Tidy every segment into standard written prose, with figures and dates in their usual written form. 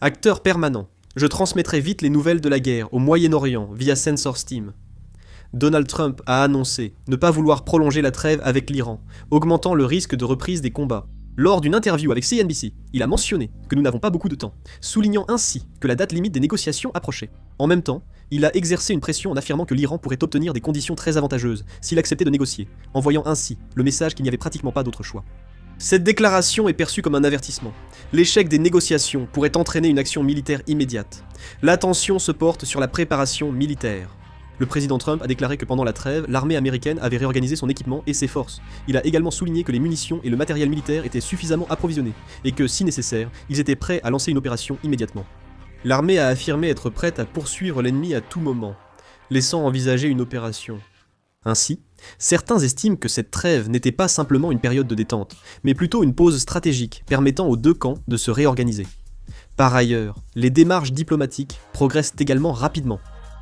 Acteur permanent. Je transmettrai vite les nouvelles de la guerre au Moyen-Orient via Sensor Steam. Donald Trump a annoncé ne pas vouloir prolonger la trêve avec l'Iran, augmentant le risque de reprise des combats. Lors d'une interview avec CNBC, il a mentionné que nous n'avons pas beaucoup de temps, soulignant ainsi que la date limite des négociations approchait. En même temps, il a exercé une pression en affirmant que l'Iran pourrait obtenir des conditions très avantageuses s'il acceptait de négocier, envoyant ainsi le message qu'il n'y avait pratiquement pas d'autre choix. Cette déclaration est perçue comme un avertissement. L'échec des négociations pourrait entraîner une action militaire immédiate. L'attention se porte sur la préparation militaire. Le président Trump a déclaré que pendant la trêve, l'armée américaine avait réorganisé son équipement et ses forces. Il a également souligné que les munitions et le matériel militaire étaient suffisamment approvisionnés et que, si nécessaire, ils étaient prêts à lancer une opération immédiatement. L'armée a affirmé être prête à poursuivre l'ennemi à tout moment, laissant envisager une opération. Ainsi, certains estiment que cette trêve n'était pas simplement une période de détente, mais plutôt une pause stratégique permettant aux deux camps de se réorganiser. Par ailleurs, les démarches diplomatiques progressent également rapidement.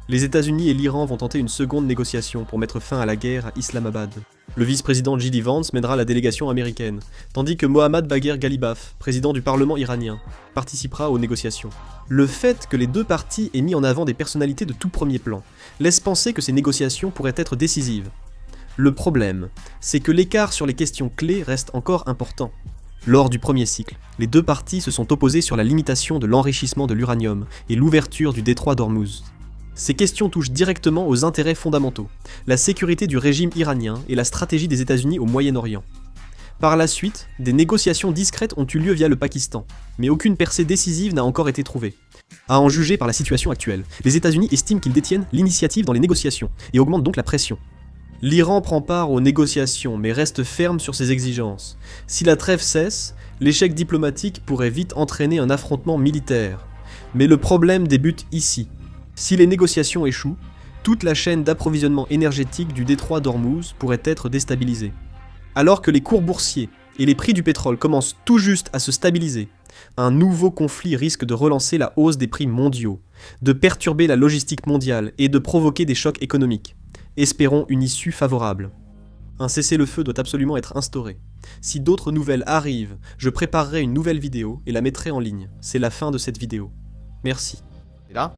Les États-Unis et l'Iran vont tenter une seconde négociation pour mettre fin à la guerre à Islamabad. Le vice-président J.D. Vance mènera la délégation américaine, tandis que Mohammad Bagher Ghalibaf, président du Parlement iranien, participera aux négociations. Le fait que les deux parties aient mis en avant des personnalités de tout premier plan laisse penser que ces négociations pourraient être décisives. Le problème, c'est que l'écart sur les questions clés reste encore important. Lors du premier cycle, les deux parties se sont opposées sur la limitation de l'enrichissement de l'uranium et l'ouverture du détroit d'Ormuz. Ces questions touchent directement aux intérêts fondamentaux, la sécurité du régime iranien et la stratégie des États-Unis au Moyen-Orient. Par la suite, des négociations discrètes ont eu lieu via le Pakistan, mais aucune percée décisive n'a encore été trouvée. À en juger par la situation actuelle, les États-Unis estiment qu'ils détiennent l'initiative dans les négociations et augmentent donc la pression. L'Iran prend part aux négociations mais reste ferme sur ses exigences. Si la trêve cesse, l'échec diplomatique pourrait vite entraîner un affrontement militaire. Mais le problème débute ici. Si les négociations échouent, toute la chaîne d'approvisionnement énergétique du détroit d'Ormuz pourrait être déstabilisée. Alors que les cours boursiers et les prix du pétrole commencent tout juste à se stabiliser, un nouveau conflit risque de relancer la hausse des prix mondiaux, de perturber la logistique mondiale et de provoquer des chocs économiques. Espérons une issue favorable. Un cessez-le-feu doit absolument être instauré. Si d'autres nouvelles arrivent, je préparerai une nouvelle vidéo et la mettrai en ligne. C'est la fin de cette vidéo. Merci. Et là